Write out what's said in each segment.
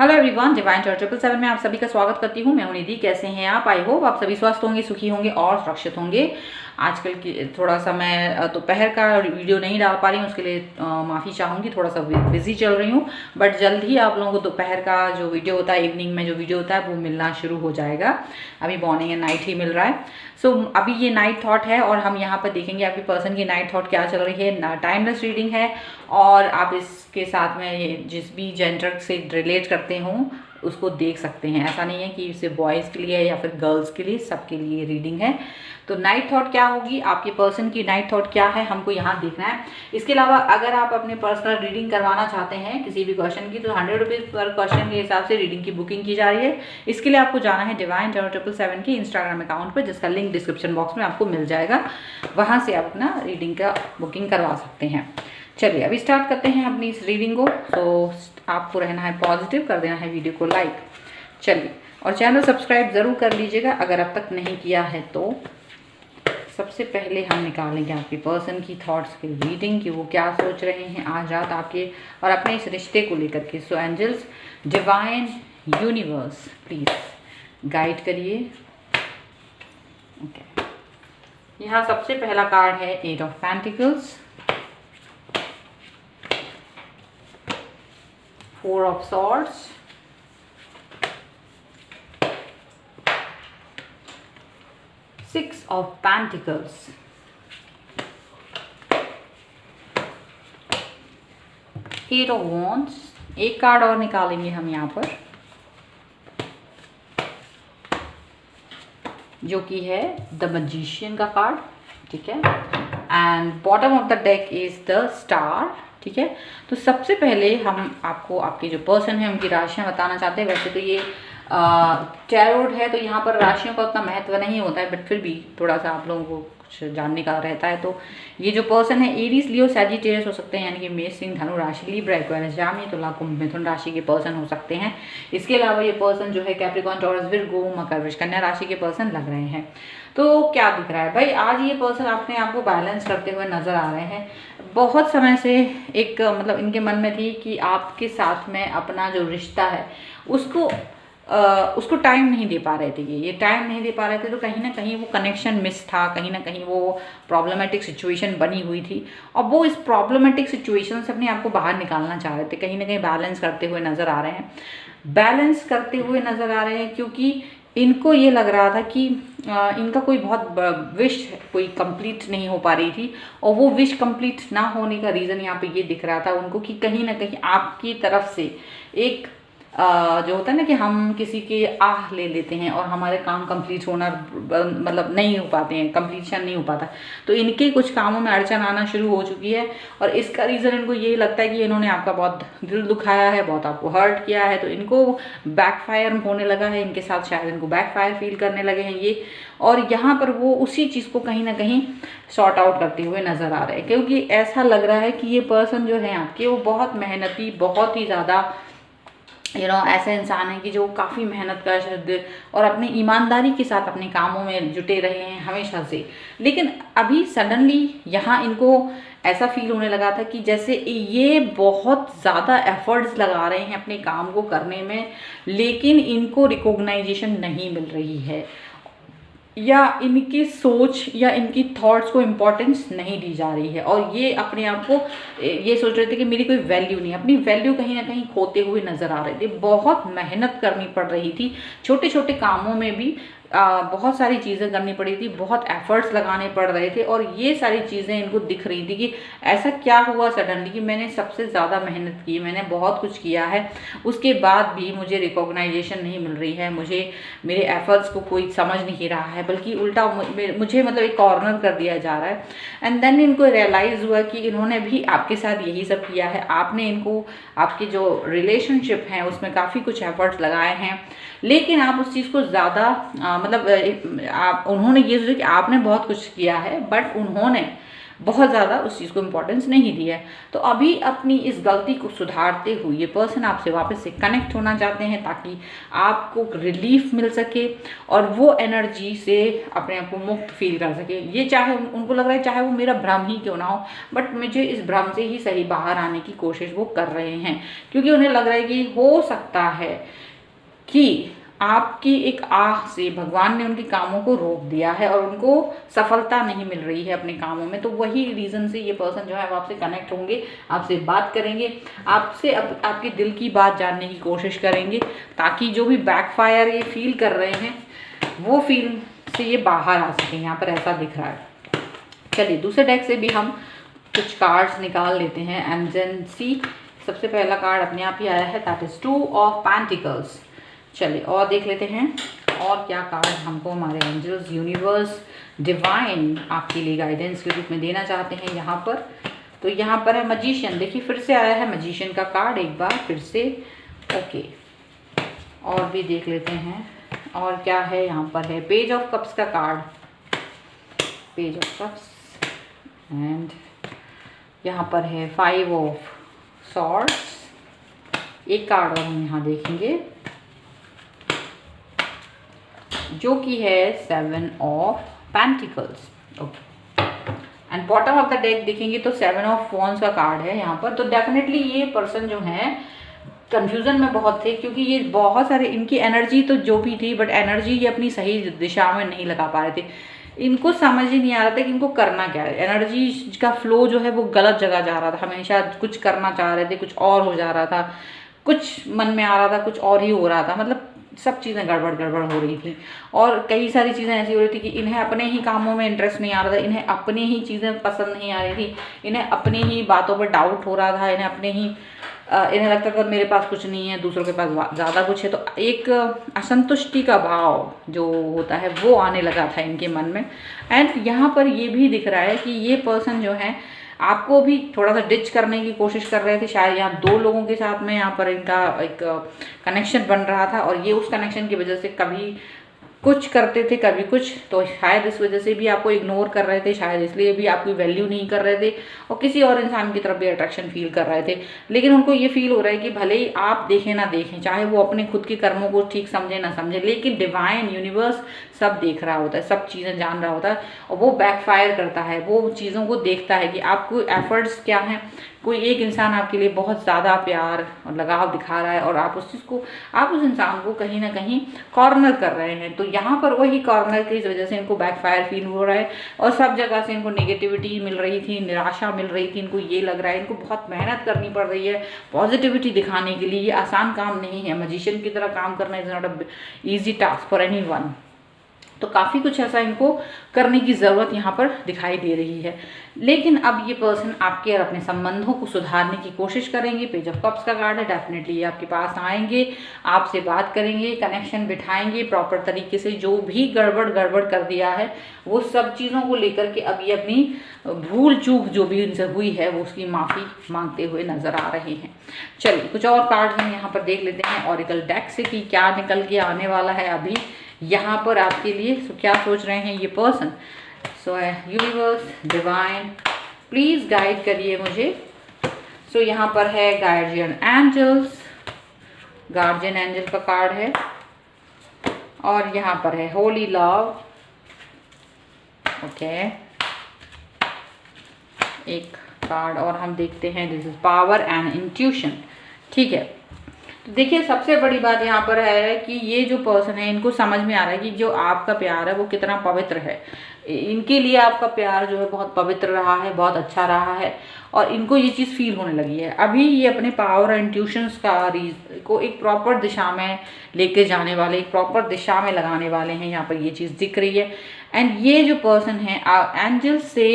Hello everyone, divine choice 777 में आप सभी का स्वागत करती हूँ। मैं हूं निधि। कैसे हैं आप? आई होप आप सभी स्वस्थ होंगे, सुखी होंगे और सुरक्षित होंगे। आजकल की थोड़ा सा मैं दोपहर का वीडियो नहीं डाल पा रही हूँ, उसके लिए माफ़ी चाहूँगी। थोड़ा सा बिजी चल रही हूँ, बट जल्द ही आप लोगों को दोपहर का जो वीडियो होता है, इवनिंग में जो वीडियो होता है वो मिलना शुरू हो जाएगा। अभी मॉर्निंग एंड नाइट ही मिल रहा है। सो अभी ये नाइट थॉट है और हम यहाँ पर देखेंगे आपकी पर्सन की नाइट थॉट क्या चल रही है। टाइमलेस रीडिंग है और आप इसके साथ में ये जिस भी जेंडर से रिलेट करते हों उसको देख सकते हैं। ऐसा नहीं है कि इसे बॉयज़ के लिए है या फिर गर्ल्स के लिए, सबके लिए रीडिंग है। तो नाइट थॉट क्या होगी, आपके पर्सन की नाइट थॉट क्या है, हमको यहाँ देखना है। इसके अलावा अगर आप अपने पर्सनल रीडिंग करवाना चाहते हैं किसी भी क्वेश्चन की, तो 100 रुपीज़ पर क्वेश्चन के हिसाब से रीडिंग की बुकिंग की जा रही है। इसके लिए आपको जाना है डिवाइन 777 की इंस्टाग्राम अकाउंट पर, जिसका लिंक डिस्क्रिप्शन बॉक्स में आपको मिल जाएगा। वहाँ से आप अपना रीडिंग का बुकिंग करवा सकते हैं। चलिए अभी स्टार्ट करते हैं अपनी इस रीडिंग को। तो आपको रहना है पॉजिटिव, कर देना है वीडियो को लाइक। चलिए, और चैनल सब्सक्राइब ज़रूर कर लीजिएगा अगर अब तक नहीं किया है तो। सबसे पहले हम निकालेंगे आपके पर्सन की थॉट्स की रीडिंग कि वो क्या सोच रहे हैं आज रात आपके और अपने इस रिश्ते को लेकर के। So angels, divine, universe, please guide करिए। ओके, यहाँ सबसे पहला कार्ड है 8 of pentacles, 4 of swords, 6 of pentacles, 8 of wands। एक कार्ड और निकालेंगे हम यहाँ पर, जो कि है द मैजिशियन का कार्ड। ठीक है, and bottom of the deck is the star. ठीक है, तो सबसे पहले हम आपको आपके जो पर्सन है उनकी राशियां बताना चाहते हैं। वैसे तो ये टैरोट है तो यहाँ पर राशियों का उतना महत्व नहीं होता है, बट फिर भी थोड़ा सा आप लोगों को कुछ जानने का रहता है। तो ये जो पर्सन है एरीज, लियो, सैजिटेरियस हो सकते हैं, यानी कि मेष, सिंह, धनु राशि, लिब्रा, एक्वेरियस, जामी, तुला, कुंभ, मिथुन राशि के पर्सन हो सकते हैं। इसके अलावा ये पर्सन जो है कैप्रिकॉर्न, टॉरस, विर्गो, मकर, वृष, कन्या राशि के पर्सन लग रहे हैं। तो क्या दिख रहा है भाई, आज ये पर्सन अपने आप को बैलेंस करते हुए नजर आ रहे हैं। बहुत समय से एक मतलब इनके मन में थी कि आपके साथ में अपना जो रिश्ता है उसको टाइम नहीं दे पा रहे थे। ये टाइम नहीं दे पा रहे थे, तो कहीं ना कहीं वो कनेक्शन मिस था, कहीं ना कहीं वो प्रॉब्लमेटिक सिचुएशन बनी हुई थी और वो इस प्रॉब्लमेटिक सिचुएशन से अपने आप को बाहर निकालना चाह रहे थे। कहीं ना कहीं बैलेंस करते हुए नज़र आ रहे हैं, बैलेंस करते हुए नज़र आ रहे हैं, क्योंकि इनको ये लग रहा था कि इनका कोई बहुत विश कोई कंप्लीट नहीं हो पा रही थी, और वो विश कंप्लीट ना होने का रीज़न यहाँ पे ये दिख रहा था उनको कि कहीं ना कहीं आपकी तरफ से एक जो होता है ना कि हम किसी के आह ले लेते हैं और हमारे काम कंप्लीट होना मतलब नहीं हो पाते हैं, कंप्लीशन नहीं हो पाता। तो इनके कुछ कामों में अड़चन आना शुरू हो चुकी है और इसका रीज़न इनको यही लगता है कि इन्होंने आपका बहुत दिल दुखाया है, बहुत आपको हर्ट किया है, तो इनको बैकफायर होने लगा है इनके साथ। शायद इनको बैकफायर फील करने लगे हैं ये, और यहाँ पर वो उसी चीज़ को कहीं ना कहीं सॉर्ट आउट करते हुए नज़र आ रहे हैं, क्योंकि ऐसा लग रहा है कि ये पर्सन जो है आपके वो बहुत मेहनती, बहुत ही ज़्यादा ऐसे इंसान है कि जो काफ़ी मेहनत कर और अपनी ईमानदारी के साथ अपने कामों में जुटे रहे हैं हमेशा से। लेकिन अभी सडनली यहाँ इनको ऐसा फील होने लगा था कि जैसे ये बहुत ज़्यादा एफर्ट्स लगा रहे हैं अपने काम को करने में, लेकिन इनको रिकॉग्नाइजेशन नहीं मिल रही है, या इनकी सोच या इनकी थॉट्स को इम्पोर्टेंस नहीं दी जा रही है, और ये अपने आप को ये सोच रहे थे कि मेरी कोई वैल्यू नहीं है। अपनी वैल्यू कहीं ना कहीं खोते हुए नज़र आ रहे थे। बहुत मेहनत करनी पड़ रही थी, छोटे छोटे कामों में भी बहुत सारी चीज़ें करनी पड़ी थी, बहुत एफर्ट्स लगाने पड़ रहे थे, और ये सारी चीज़ें इनको दिख रही थी कि ऐसा क्या हुआ सडनली कि मैंने सबसे ज़्यादा मेहनत की, मैंने बहुत कुछ किया है, उसके बाद भी मुझे रिकॉग्नाइजेशन नहीं मिल रही है, मुझे मेरे एफर्ट्स को कोई समझ नहीं रहा है, बल्कि उल्टा मुझे मतलब एक कॉर्नर कर दिया जा रहा है। एंड देन इनको रियलाइज़ हुआ कि इन्होंने भी आपके साथ यही सब किया है। आपने इनको आपके जो रिलेशनशिप हैं उसमें काफ़ी कुछ एफर्ट्स लगाए हैं, लेकिन आप उस चीज़ को ज़्यादा उन्होंने ये सोचा कि आपने बहुत कुछ किया है, बट उन्होंने बहुत ज़्यादा उस चीज़ को इम्पोर्टेंस नहीं दिया है। तो अभी अपनी इस गलती को सुधारते हुए ये पर्सन आपसे वापस से कनेक्ट होना चाहते हैं ताकि आपको रिलीफ मिल सके और वो एनर्जी से अपने आप को मुक्त फील कर सके। ये चाहे उनको लग रहा है चाहे वो मेरा भ्रम ही क्यों ना हो, बट मुझे इस भ्रम से ही सही बाहर आने की कोशिश वो कर रहे हैं, क्योंकि उन्हें लग रहा है कि हो सकता है कि आपकी एक आह से भगवान ने उनके कामों को रोक दिया है और उनको सफलता नहीं मिल रही है अपने कामों में। तो वही रीज़न से ये पर्सन जो है वो आपसे कनेक्ट होंगे, आपसे बात करेंगे, आपसे आपके दिल की बात जानने की कोशिश करेंगे ताकि जो भी बैकफायर ये फील कर रहे हैं वो फील से ये बाहर आ सकें। यहाँ पर ऐसा दिख रहा है। चलिए दूसरे डेक से भी हम कुछ कार्ड्स निकाल लेते हैं। एमजेंसी सबसे पहला कार्ड अपने आप ही आया है, दैट इज़ 2 ऑफ पेंटिकल्स। चलिए और देख लेते हैं और क्या कार्ड हमको हमारे एंजल्स, यूनिवर्स, डिवाइन आपके लिए गाइडेंस के रूप में देना चाहते हैं यहाँ पर। तो यहाँ पर है मजिशियन। देखिए फिर से आया है मजिशियन का कार्ड एक बार फिर से। ओके और भी देख लेते हैं और क्या है। यहाँ पर है पेज ऑफ कप्स का card, page of cups, and यहाँ पर है 5 ऑफ सॉर्ड्स। एक कार्ड और हम यहाँ देखेंगे जो कि है 7 of pentacles. Okay and bottom of the deck देखेंगे तो 7 ऑफ वॉन्स का कार्ड है यहाँ पर। तो डेफिनेटली ये पर्सन जो है कंफ्यूजन में बहुत थे, क्योंकि ये बहुत सारे इनकी एनर्जी तो जो भी थी, बट एनर्जी ये अपनी सही दिशा में नहीं लगा पा रहे थे। इनको समझ ही नहीं आ रहा था कि इनको करना क्या है। एनर्जी का फ्लो जो है वो गलत जगह जा रहा था, हमेशा कुछ करना चाह रहे थे, कुछ और हो जा रहा था, कुछ मन में आ रहा था, कुछ और ही हो रहा था। मतलब सब चीज़ें गड़बड़ हो रही थी और कई सारी चीज़ें ऐसी हो रही थी कि इन्हें अपने ही कामों में इंटरेस्ट नहीं आ रहा था, इन्हें अपनी ही चीज़ें पसंद नहीं आ रही थी, इन्हें अपनी ही बातों पर डाउट हो रहा था, इन्हें अपने ही इन्हें लगता था मेरे पास कुछ नहीं है, दूसरों के पास ज़्यादा कुछ है। तो एक असंतुष्टि का भाव जो होता है वो आने लगा था इनके मन में। एंड यहाँ पर ये भी दिख रहा है कि ये पर्सन जो है आपको भी थोड़ा सा डिच करने की कोशिश कर रहे थे। शायद यहाँ 2 लोगों के साथ में यहाँ पर इनका एक कनेक्शन बन रहा था और ये उस कनेक्शन की वजह से कभी कुछ करते थे कभी कुछ, तो शायद इस वजह से भी आपको इग्नोर कर रहे थे, शायद इसलिए भी आपकी वैल्यू नहीं कर रहे थे और किसी और इंसान की तरफ भी अट्रैक्शन फील कर रहे थे। लेकिन उनको ये फील हो रहा है कि भले ही आप देखें ना देखें, चाहे वो अपने खुद के कर्मों को ठीक समझे ना समझे, लेकिन डिवाइन यूनिवर्स सब देख रहा होता है, सब चीज़ें जान रहा होता है और वो बैकफायर करता है, वो चीज़ों को देखता है कि आपको एफर्ट्स क्या हैं। कोई एक इंसान आपके लिए बहुत ज़्यादा प्यार और लगाव दिखा रहा है और आप उस चीज़ को, आप उस इंसान को कहीं ना कहीं कॉर्नर कर रहे हैं। तो यहाँ पर वही कॉर्नर की वजह से इनको बैकफायर फील हो रहा है और सब जगह से इनको नेगेटिविटी मिल रही थी, निराशा मिल रही थी। इनको ये लग रहा है इनको बहुत मेहनत करनी पड़ रही है पॉजिटिविटी दिखाने के लिए। ये आसान काम नहीं है, मजिशियन की तरह काम करना is not a easy task for anyone. तो काफ़ी कुछ ऐसा इनको करने की ज़रूरत यहाँ पर दिखाई दे रही है। लेकिन अब ये पर्सन आपके और अपने संबंधों को सुधारने की कोशिश करेंगे। पेज ऑफ कप्स का कार्ड है, डेफिनेटली ये आपके पास आएंगे, आपसे बात करेंगे, कनेक्शन बिठाएंगे प्रॉपर तरीके से। जो भी गड़बड़ कर दिया है वो सब चीज़ों को लेकर के अब ये अपनी भूल चूक जो भी इनसे हुई है वो उसकी माफ़ी मांगते हुए नजर आ रहे हैं। चलिए कुछ और कार्ड हम यहाँ पर देख लेते हैं ऑरिकल डेक से कि क्या निकल के आने वाला है अभी यहाँ पर आपके लिए। सो क्या सोच रहे हैं ये person. So universe, divine, please guide करिए मुझे। सो यहाँ पर है गार्जियन एंजल्स, गार्जियन एंजल का कार्ड है और यहाँ पर है होली लव। ओके एक कार्ड और हम देखते हैं, this is power and intuition. ठीक है, तो देखिए सबसे बड़ी बात यहाँ पर है कि ये जो पर्सन है इनको समझ में आ रहा है कि जो आपका प्यार है वो कितना पवित्र है। इनके लिए आपका प्यार जो है बहुत पवित्र रहा है, बहुत अच्छा रहा है और इनको ये चीज़ फील होने लगी है। अभी ये अपने पावर एंड ट्यूशंस को एक प्रॉपर दिशा में लेके जाने वाले, एक प्रॉपर दिशा में लगाने वाले हैं। यहाँ पर ये चीज़ दिख रही है। एंड ये जो पर्सन है एंजल्स से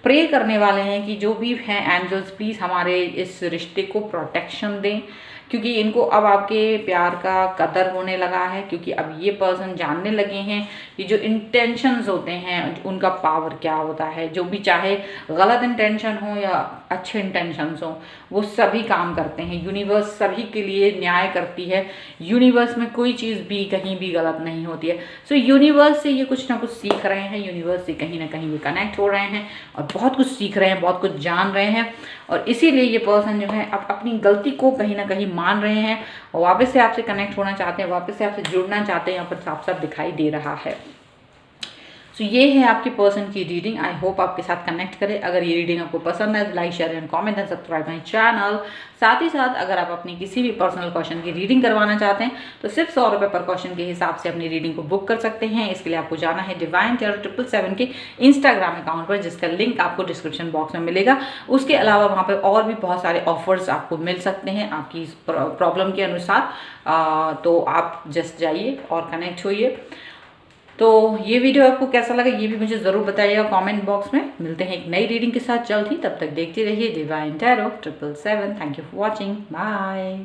प्रे करने वाले हैं कि जो भी हैं एंजल्स प्लीज़ हमारे इस रिश्ते को प्रोटेक्शन दें, क्योंकि इनको अब आपके प्यार का कदर होने लगा है। क्योंकि अब ये पर्सन जानने लगे हैं कि जो इंटेंशंस होते हैं उनका पावर क्या होता है। जो भी चाहे गलत इंटेंशन हो या अच्छे इंटेंशंस हों, वो सभी काम करते हैं। यूनिवर्स सभी के लिए न्याय करती है। यूनिवर्स में कोई चीज़ भी कहीं भी गलत नहीं होती है। सो यूनिवर्स से ये कुछ ना कुछ सीख रहे हैं, यूनिवर्स से कहीं ना कहीं ये कनेक्ट हो रहे हैं और बहुत कुछ सीख रहे हैं, बहुत कुछ जान रहे हैं। और इसीलिए ये पर्सन जो है अब अपनी गलती को कहीं ना कहीं मान रहे हैं और वापस से आपसे कनेक्ट होना चाहते हैं, वापस से आपसे जुड़ना चाहते हैं। यहाँ पर साफ साफ दिखाई दे रहा है। सो ये है आपके पर्सन की रीडिंग। आई होप आपके साथ कनेक्ट करें। अगर ये रीडिंग आपको पसंद है तो like, share and comment and subscribe my channel. साथ ही साथ अगर आप अपनी किसी भी पर्सनल क्वेश्चन की रीडिंग करवाना चाहते हैं तो सिर्फ 100 रुपये पर क्वेश्चन के हिसाब से अपनी रीडिंग को बुक कर सकते हैं। इसके लिए आपको जाना है डिवाइन टैरो 777 के इंस्टाग्राम अकाउंट पर, जिसका लिंक आपको डिस्क्रिप्शन बॉक्स में मिलेगा। उसके अलावा वहाँ पर और भी बहुत सारे ऑफर्स आपको मिल सकते हैं आपकी प्रॉब्लम के अनुसार। तो आप जस्ट जाइए और कनेक्ट होइए। तो ये वीडियो आपको कैसा लगा ये भी मुझे ज़रूर बताइएगा कमेंट बॉक्स में। मिलते हैं एक नई रीडिंग के साथ जल्द ही, तब तक देखते रहिए divine tarot 777। Thank you for watching, bye.